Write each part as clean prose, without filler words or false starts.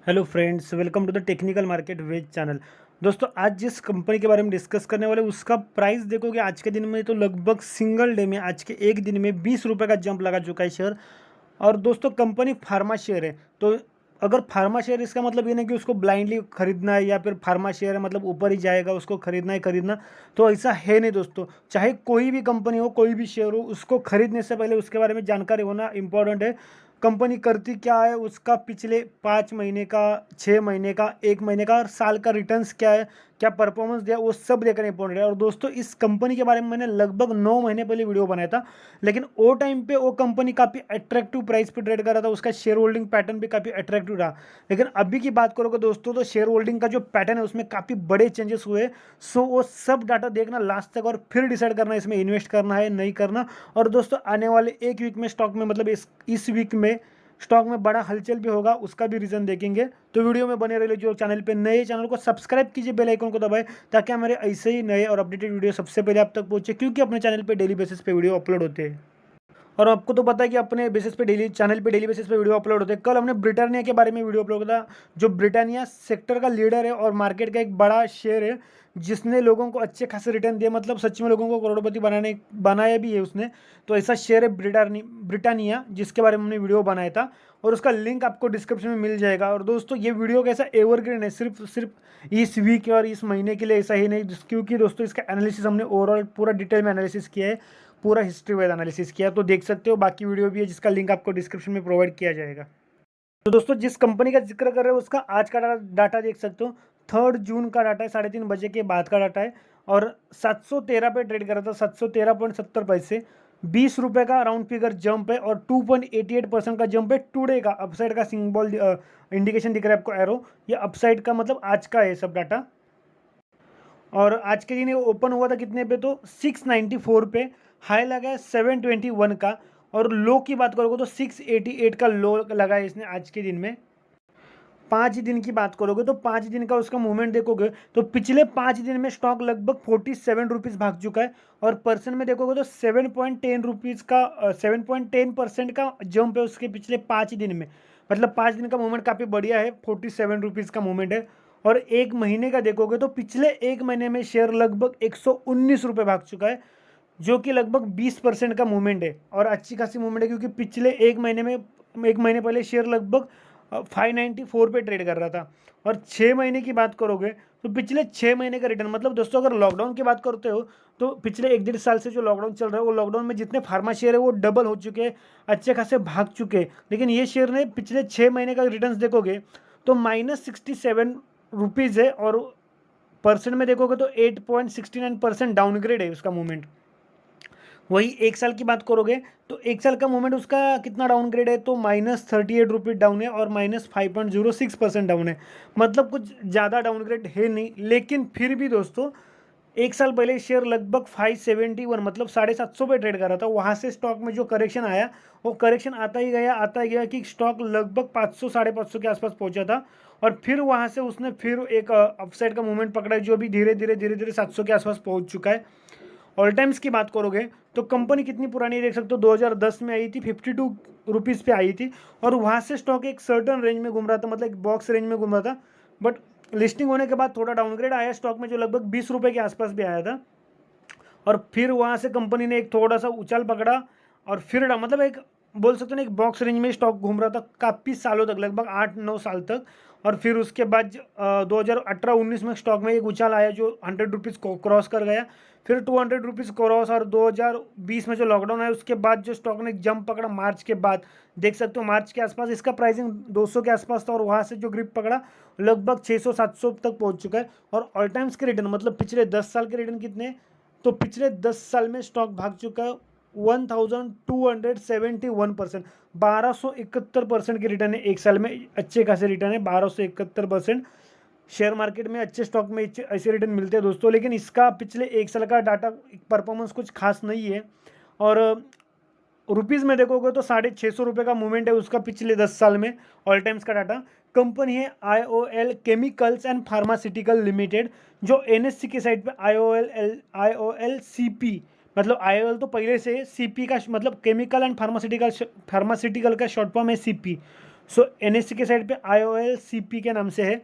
Hello friends, welcome to the technical market wedge channel. दोस्तों, आज जिस कंपनी के बारे में डिस्कस करने वाले उसका प्राइस देखोगे आज के दिन में तो लगभग सिंगल डे में आज के एक दिन में 20 रुपये का जंप लगा चुका है शेयर। और दोस्तों, कंपनी फार्मा शेयर है। तो अगर फार्मा शेयर, इसका मतलब ये नहीं कि उसको ब्लाइंडली खरीदना है या फिर फार्मा शेयर है मतलब ऊपर ही जाएगा उसको खरीदना ही खरीदना। तो ऐसा है नहीं दोस्तों। चाहे कोई भी कंपनी हो, कोई भी शेयर हो, उसको खरीदने से पहले उसके बारे में जानकारी होना इंपॉर्टेंट है। कंपनी करती क्या है, उसका पिछले 5 महीने का, 6 महीने का, 1 महीने का और साल का रिटर्न्स क्या है, क्या परफॉर्मेंस दिया, वो सब देखना इंपॉर्टेंट है। और दोस्तों, इस कंपनी के बारे में मैंने लगभग 9 महीने पहले वीडियो बनाया था, लेकिन वो टाइम पे वो कंपनी काफ़ी अट्रैक्टिव प्राइस पे ट्रेड कर रहा था, उसका शेयर होल्डिंग पैटर्न भी काफ़ी अट्रैक्टिव रहा। लेकिन अभी की बात करोगे दोस्तों, तो शेयर होल्डिंग का जो पैटर्न है उसमें काफ़ी बड़े चेंजेस हुए। सो वो सब डाटा देखना लास्ट तक और फिर डिसाइड करना इसमें इन्वेस्ट करना है नहीं करना। और दोस्तों, आने वाले एक वीक में स्टॉक में, मतलब इस वीक में स्टॉक में बड़ा हलचल भी होगा, उसका भी रीजन देखेंगे। तो वीडियो में बने रहिए। जो चैनल पे नए, चैनल को सब्सक्राइब कीजिए, बेल आइकन को दबाएं, ताकि हमारे ऐसे ही नए और अपडेटेड वीडियो सबसे पहले आप तक पहुंचे, क्योंकि अपने चैनल पे डेली बेसिस पे वीडियो अपलोड होते हैं। और आपको तो पता है कि अपने बेसिस पे डेली चैनल पे डेली बेसिस पे वीडियो अपलोड होते हैं। कल हमने ब्रिटानिया के बारे में वीडियो अपलोड किया था, जो ब्रिटानिया सेक्टर का लीडर है और मार्केट का एक बड़ा शेयर है, जिसने लोगों को अच्छे खासे रिटर्न दिए, मतलब सच में लोगों को करोड़पति बनाया भी है उसने। तो ऐसा शेयर है ब्रिटानिया, जिसके बारे में हमने वीडियो बनाया था, और उसका लिंक आपको डिस्क्रिप्शन में मिल जाएगा। और दोस्तों, ये वीडियो कैसा एवरग्रीन है, सिर्फ सिर्फ इस वीक और इस महीने के लिए ऐसा ही नहीं, क्योंकि दोस्तों इसका एनालिसिस हमने ओवरऑल पूरा डिटेल में एनालिसिस किया है, पूरा हिस्ट्री वाइज एनालिसिस किया, तो देख सकते हो। बाकी वीडियो भी है जिसका लिंक आपको डिस्क्रिप्शन में प्रोवाइड किया जाएगा। तो दोस्तों, जिस कंपनी का जिक्र कर रहे हो उसका आज का डाटा देख सकते हो। 3 जून का डाटा है, 3:30 बजे के बाद का डाटा है, और 713 पे ट्रेड कर रहा था, 713.70 पैसे। 20 रुपये का राउंड फिगर जंप है, और 2.88% का जंप है। टुडे का अपसाइड का सिंबल इंडिकेशन दिख रहा है आपको, एरो, ये अपसाइड का मतलब आज का है सब डाटा। और आज के दिन ओपन हुआ था कितने पे, तो 694 पे। हाई लगा है 721 का, और लो की बात करोगे तो 688 का लो लगा है इसने आज के दिन में। 5 दिन की बात करोगे तो 5 दिन का उसका मूवमेंट देखोगे तो पिछले 5 दिन में स्टॉक लगभग 47 रुपीज़ भाग चुका है। और परसेंट में देखोगे तो 7.10 रुपीज़ का 7.10% का जंप है उसके पिछले 5 दिन में। मतलब 5 दिन का मूवमेंट काफ़ी बढ़िया है, 47 रुपीज़ का मूवमेंट है। और एक महीने का देखोगे तो पिछले एक महीने में शेयर लगभग 119 रुपये भाग चुका है, जो कि लगभग 20% का मूवमेंट है, और अच्छी खासी मूवमेंट है, क्योंकि पिछले एक महीने में, एक महीने पहले शेयर लगभग 594 पे ट्रेड कर रहा था। और 6 महीने की बात करोगे तो पिछले 6 महीने का रिटर्न, मतलब दोस्तों अगर लॉकडाउन की बात करते हो तो पिछले 1-1.5 साल से जो लॉकडाउन चल रहा है, वो लॉकडाउन में जितने फार्मा शेयर है वो डबल हो चुके हैं, अच्छे खासे भाग चुके हैं। लेकिन ये शेयर ने पिछले 6 महीने का रिटर्न देखोगे तो -67 रुपीज़ है, और परसेंट में देखोगे तो 8.69% डाउनग्रेड है उसका मूवमेंट। वही एक साल की बात करोगे तो एक साल का मूवमेंट उसका कितना डाउनग्रेड है, तो -38 रुपये डाउन है, और -5.06% डाउन है। मतलब कुछ ज़्यादा डाउनग्रेड है नहीं, लेकिन फिर भी दोस्तों, एक साल पहले शेयर लगभग 571, मतलब 750 पे ट्रेड कर रहा था। वहाँ से स्टॉक में जो करेक्शन आया, वो करेक्शन आता ही गया कि स्टॉक लगभग 500 550 के आसपास पहुंचा था। और फिर वहाँ से उसने फिर एक अपसाइड का मूवमेंट पकड़ा है, जो अभी धीरे धीरे 700 के आसपास पहुंच चुका है। ऑल टाइम्स की बात करोगे तो कंपनी कितनी पुरानी देख सकते हो, 2010 में आई थी, 52 रुपीज़ पे आई थी, और वहाँ से स्टॉक एक सर्टन रेंज में घूम रहा था, मतलब एक बॉक्स रेंज में घूम रहा था। बट लिस्टिंग होने के बाद थोड़ा डाउनग्रेड आया स्टॉक में, जो लगभग 20 रुपये के आसपास भी आया था। और फिर वहाँ से कंपनी ने एक थोड़ा सा उछाल पकड़ा, और फिर मतलब एक बोल सकते हो ना, एक बॉक्स रेंज में स्टॉक घूम रहा था काफ़ी सालों तक, लगभग 8-9 साल तक। और फिर उसके बाद 2018-19 में स्टॉक में एक उछाल आया, जो 100 रुपीज़ को क्रॉस कर गया, फिर 200 रुपीज़ क्रॉस। और 2020 में जो लॉकडाउन आया उसके बाद जो स्टॉक ने जंप पकड़ा मार्च के बाद, देख सकते हो मार्च के आसपास इसका प्राइसिंग 200 के आसपास था, और वहाँ से जो ग्रिप पकड़ा लगभग 600-700 तक पहुँच चुका है। और ऑल टाइम्स के रिटर्न, मतलब पिछले 10 साल के रिटर्न कितने, तो पिछले 10 साल में स्टॉक भाग चुका है 1271%, 1271% की रिटर्न है एक साल में। अच्छे खासे रिटर्न है 1271%। शेयर मार्केट में अच्छे स्टॉक में ऐसे रिटर्न मिलते हैं दोस्तों, लेकिन इसका पिछले एक साल का डाटा परफॉर्मेंस कुछ खास नहीं है। और रुपीज़ में देखोगे तो 650 रुपये का मूवमेंट है उसका पिछले 10 साल में। ऑल टाइम्स का डाटा। कंपनी है IOL chemicals and pharmaceutical limited, जो NSE के साइड पे IOL CP, मतलब IOL तो पहले से CP का मतलब केमिकल एंड फार्मास्यूटिकल का शॉर्ट फॉर्म है CP। सो NSE के साइड पे IOLCP के नाम से है।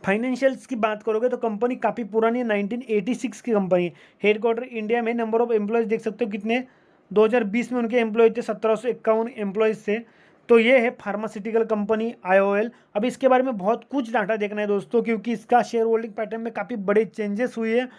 फाइनेंशियल्स की बात करोगे तो कंपनी काफ़ी पुरानी है, 1986 की कंपनी है। हेडक्वार्टर इंडिया में। नंबर ऑफ एम्प्लॉयज़ देख सकते हो कितने, 2020 में उनके एम्प्लॉय थे 1751 एम्प्लॉयज़ थे। तो ये है फार्मास्यूटिकल कंपनी IOL। अब इसके बारे में बहुत कुछ डाटा देखना है दोस्तों, क्योंकि इसका शेयर होल्डिंग पैटर्न में काफ़ी बड़े चेंजेस हुए हैं,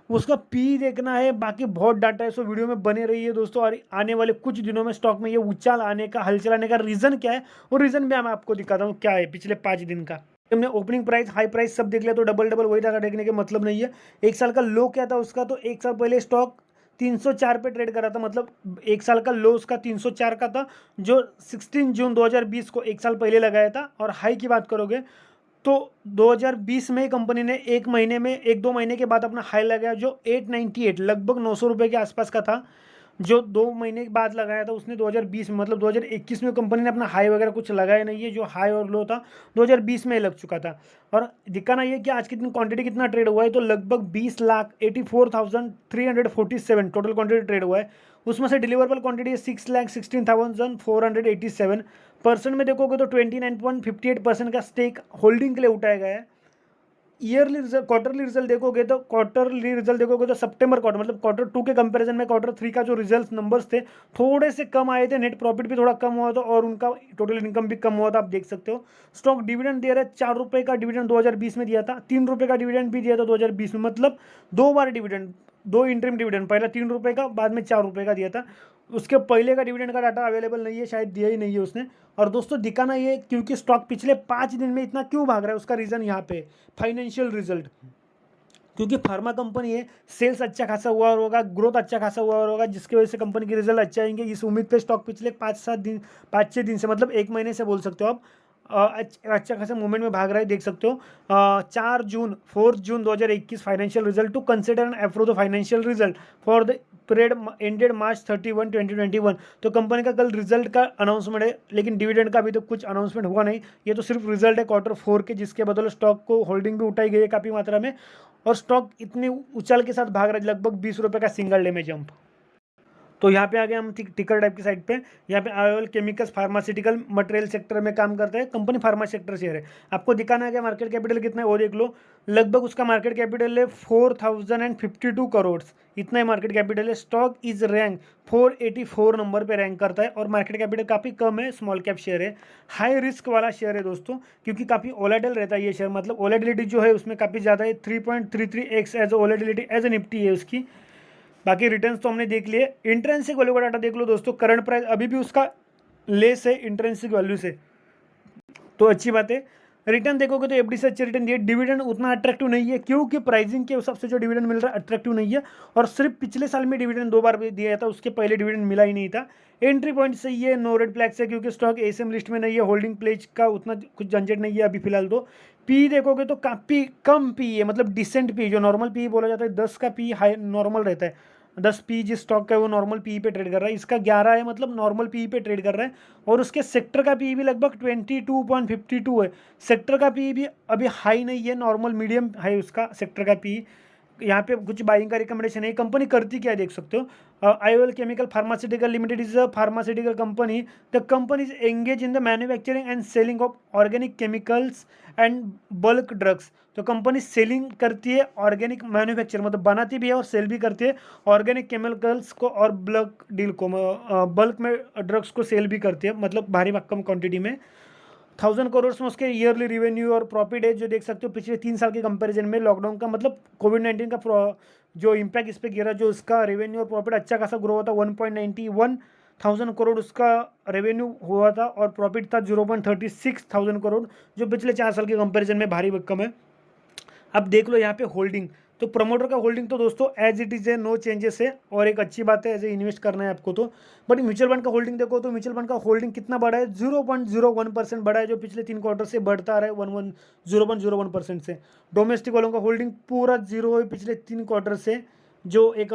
उसका पी देखना है, बाकी बहुत डाटा है। सो वीडियो में बने रहिए दोस्तों। और आने वाले कुछ दिनों में स्टॉक में ये उछाल आने का, हलचल आने का रीज़न क्या है, वो रीज़न भी मैं आपको दिखाता हूँ क्या है पिछले 5 दिन का। हमने ओपनिंग प्राइस, हाई प्राइस सब देख लिया, तो डबल डबल वही डाटा देखने के मतलब नहीं है। एक साल का लो क्या था उसका, तो एक साल पहले स्टॉक 304 पे ट्रेड कर रहा था, मतलब एक साल का लो उसका 304 का था, जो 16 जून 2020 को एक साल पहले लगाया था। और हाई की बात करोगे तो 2020 में कंपनी ने एक महीने में, एक दो महीने के बाद अपना हाई लगाया, जो 898 लगभग 900 रुपये के आसपास का था, जो 2 महीने के बाद लगाया था उसने 2020 में। मतलब 2021 में कंपनी ने अपना हाई वगैरह कुछ लगाया नहीं है, जो हाई और लो था 2020 में लग चुका था। और दिखाना ये कि आज कितनी क्वांटिटी, कितना ट्रेड हुआ है, तो लगभग 20,84,347 टोटल क्वांटिटी ट्रेड हुआ है। उसमें से डिलीवरेबल क्वांटिटी है 6,16,487। परसेंट में देखोगे तो 29.58% का स्टेक होल्डिंग के लिए उठाया गया है। ईयरली रिजल्ट, क्वार्टरली रिजल्ट देखोगे तो सितंबर क्वार्टर, मतलब Q2 के कंपैरिजन में Q3 का जो रिजल्ट नंबर्स थे थोड़े से कम आए थे। नेट प्रॉफिट भी थोड़ा कम हुआ था और उनका टोटल इनकम भी कम हुआ था, आप देख सकते हो। स्टॉक डिविडेंड दे रहा है, 4 रुपये का डिविडेंड 2020 में दिया था, 3 रुपये का डिविडेंड भी दिया था 2020 में, मतलब 2 बार डिविडेंड, 2 इंटरिम डिविडेंड, पहला 3 रुपये का, बाद में 4 रुपये का दिया था। उसके पहले का डिविडेंड का डाटा अवेलेबल नहीं है, शायद दिया ही नहीं है उसने। और दोस्तों दिखाना ये, क्योंकि स्टॉक पिछले 5 दिन में इतना क्यों भाग रहा है, उसका रीज़न यहाँ पे फाइनेंशियल रिजल्ट। क्योंकि फार्मा कंपनी है, सेल्स अच्छा खासा हुआ होगा, ग्रोथ अच्छा खासा हुआ होगा, जिसकी वजह से कंपनी के रिजल्ट अच्छे आएंगे, इस उम्मीद पे स्टॉक पिछले 5-6 दिन से, मतलब एक महीने से बोल सकते हो आप, अच्छा खासा मूवमेंट में भाग रहा है, देख सकते हो। 4 June 2021 financial result to consider and approve the financial result for the period ended March 31, 2021। तो कंपनी का कल रिजल्ट का अनाउंसमेंट है, लेकिन डिविडेंड का अभी तो कुछ अनाउंसमेंट हुआ नहीं। ये तो सिर्फ रिजल्ट है Q4 के, जिसके बदले स्टॉक को होल्डिंग भी उठाई गई है काफ़ी मात्रा में, और स्टॉक इतनी उछाल के साथ भाग रहा है, लगभग 20 रुपये का सिंगल डे में जंप। तो यहाँ पे आ गए हम टिकर टाइप की साइड पे। यहाँ पे IOL chemicals pharmaceutical material sector में काम करता है, कंपनी फार्मा सेक्टर शेयर है। आपको दिखाना है कि मार्केट कैपिटल कितना है वो देख लो। लगभग उसका मार्केट कैपिटल है 4,052 करोड़, इतना ही मार्केट कैपिटल है। स्टॉक इज रैंक 484 नंबर पे रैंक करता है, और मार्केट कैपिटल काफ़ी कम है, स्मॉल कैप शेयर है, हाई रिस्क वाला शेयर है दोस्तों, क्योंकि काफ़ी वोलेटाइल रहता है ये शेयर, मतलब वोलेटिलिटी जो है उसमें काफ़ी ज़्यादा है, 3.33x as volatility as a Nifty है उसकी। बाकी रिटर्न्स तो हमने देख लिए। इंट्रेंसिक वैल्यू का डाटा देख लो दोस्तों, करंट प्राइस अभी भी उसका लेस है इंट्रेंसिक वैल्यू से, तो अच्छी बात है। रिटर्न देखोगे तो एफडी से अच्छे रिटर्न दिए। डिविडेंड उतना अट्रैक्टिव नहीं है, क्योंकि प्राइसिंग के हिसाब से जो डिविडेंड मिल रहा है अट्रैक्टिव नहीं है, और सिर्फ पिछले साल में डिविडेंड 2 बार दिया था, उसके पहले डिविडेंड मिला ही नहीं था। एंट्री पॉइंट सही है, नो रेड फ्लैग्स है, क्योंकि स्टॉक एसएम लिस्ट में नहीं है, होल्डिंग प्लेज का उतना कुछ झंझट नहीं है अभी फिलहाल। तो पी देखोगे तो काफ़ी कम पी है, मतलब डिसेंट पी, जो नॉर्मल पी बोला जाता है 10 का पी हाई नॉर्मल रहता है। 10 पी जिस स्टॉक का है वो नॉर्मल पी पे ट्रेड कर रहा है, इसका 11 है, मतलब नॉर्मल पी पे ट्रेड कर रहा है। और उसके सेक्टर का पी भी लगभग 22.52 है। सेक्टर का पी भी अभी हाई नहीं है, नॉर्मल मीडियम है उसका सेक्टर का पी। यहाँ पे कुछ बाइंग का रिकमेंडेशन है। कंपनी करती क्या है देख सकते हो। IOL chemical pharmaceutical limited is a pharmaceutical company. The company is engage in the manufacturing and selling of organic chemicals and bulk drugs. तो कंपनी सेलिंग करती है ऑर्गेनिक, मैन्युफैक्चर मतलब बनाती भी है और सेल भी करती है ऑर्गेनिक केमिकल्स को, और बल्क डील को, बल्क में ड्रग्स को सेल भी करती है, मतलब भारी भरकम क्वांटिटी में। 1000 करोड़ में उसके ईयरली रेवेन्यू और प्रॉफिट है, जो देख सकते हो पिछले 3 साल के कंपैरिजन में। लॉकडाउन का मतलब कोविड-19 का जो इम्पैक्ट इस पर गिरा, जो उसका रेवेन्यू और प्रॉफिट अच्छा खासा ग्रो हुआ था। 1.91 थाउजेंड करोड़ उसका रेवेन्यू हुआ था, और प्रॉफिट था 0.36 थाउजेंड करोड़, जो पिछले 4 साल के कंपैरिजन में भारी भरकम है। अब देख लो यहाँ पे होल्डिंग, तो प्रमोटर का होल्डिंग तो दोस्तों एज इट इज़ है, नो चेंजेस है, और एक अच्छी बात है, एज ए इन्वेस्ट करना है आपको तो। बट म्यूचुअल फंड का होल्डिंग देखो तो म्यूचुअल फंड का होल्डिंग कितना बड़ा है, 0.01% बड़ा है, जो पिछले 3 क्वार्टर से बढ़ता आ रहा है 0.01% से। डोमेस्टिक वालों का होल्डिंग पूरा जीरो है पिछले 3 क्वार्टर से, जो एक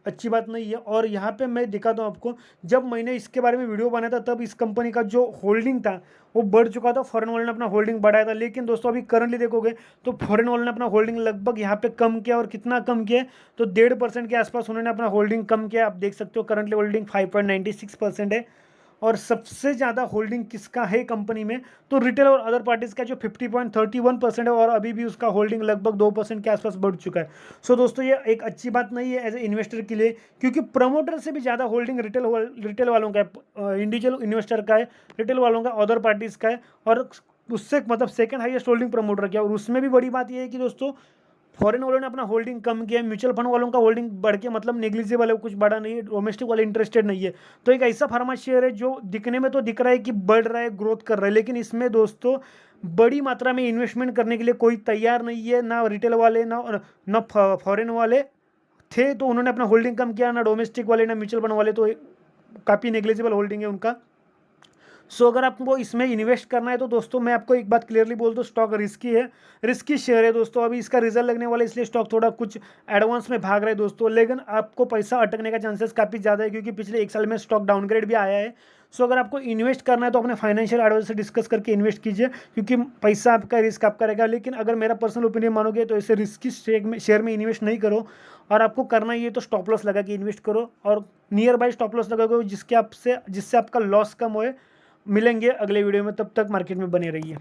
अच्छी बात नहीं है। और यहाँ पे मैं दिखाता हूँ आपको, जब मैंने इसके बारे में वीडियो बनाया था तब इस कंपनी का जो होल्डिंग था वो बढ़ चुका था, फॉरेन वालों ने अपना होल्डिंग बढ़ाया था। लेकिन दोस्तों अभी करंटली देखोगे तो फॉरेन वालों ने अपना होल्डिंग लगभग यहाँ पे कम किया, और कितना कम किया, तो 1.5% के आसपास उन्होंने अपना होल्डिंग कम किया। आप देख सकते हो करंटली होल्डिंग 5.96% है। और सबसे ज़्यादा होल्डिंग किसका है कंपनी में, तो रिटेल और अदर पार्टीज़ का जो 50.31% है और अभी भी उसका होल्डिंग लगभग 2% के आसपास बढ़ चुका है। सो दोस्तों ये एक अच्छी बात नहीं है एज ए इन्वेस्टर के लिए, क्योंकि प्रमोटर से भी ज़्यादा होल्डिंग रिटेल वालों का है, इंडिविजुअल इन्वेस्टर का है, रिटेल वालों का, अदर पार्टीज़ का है, और उससे मतलब सेकंड हाईएस्ट होल्डिंग प्रमोटर का। और उसमें भी बड़ी बात यह है कि दोस्तों फॉरेन वालों ने अपना होल्डिंग कम किया है, म्यूचुअल फंड वालों का होल्डिंग बढ़ के मतलब नेग्लिजिबल है, कुछ बड़ा नहीं है, डोमेस्टिक वाले इंटरेस्टेड नहीं है। तो एक ऐसा फार्मा शेयर है जो दिखने में तो दिख रहा है कि बढ़ रहा है, ग्रोथ कर रहा है, लेकिन इसमें दोस्तों बड़ी मात्रा में इन्वेस्टमेंट करने के लिए कोई तैयार नहीं है, ना रिटेल वाले ना फॉरेन वाले थे तो उन्होंने अपना होल्डिंग कम किया, ना डोमेस्टिक वाले ना म्यूचुअल फंड वाले, तो काफ़ी नेग्लिजिबल होल्डिंग है उनका। सो अगर आपको इसमें इन्वेस्ट करना है तो दोस्तों मैं आपको एक बात क्लियरली बोल दूँ, स्टॉक रिस्की है, रिस्की शेयर है दोस्तों। अभी इसका रिजल्ट लगने वाला है, इसलिए स्टॉक थोड़ा कुछ एडवांस में भाग रहा है दोस्तों, लेकिन आपको पैसा अटकने का चांसेस काफ़ी ज़्यादा है, क्योंकि पिछले 1 साल में स्टॉक डाउनग्रेड भी आया है। सो अगर आपको इन्वेस्ट करना है तो अपने फाइनेंशियल एडवाइजर से डिस्कस करके इन्वेस्ट कीजिए, क्योंकि पैसा आपका रिस्क आपका रहेगा। लेकिन अगर मेरा पर्सनल ओपिनियन मानोगे तो ऐसे रिस्की शेयर में इन्वेस्ट नहीं करो, और आपको करना ही है तो स्टॉप लॉस लगा के इन्वेस्ट करो, और नियर बाय स्टॉप लॉस लगाओगे जिससे आपका लॉस कम होए। मिलेंगे अगले वीडियो में, तब तक मार्केट में बने रहिए।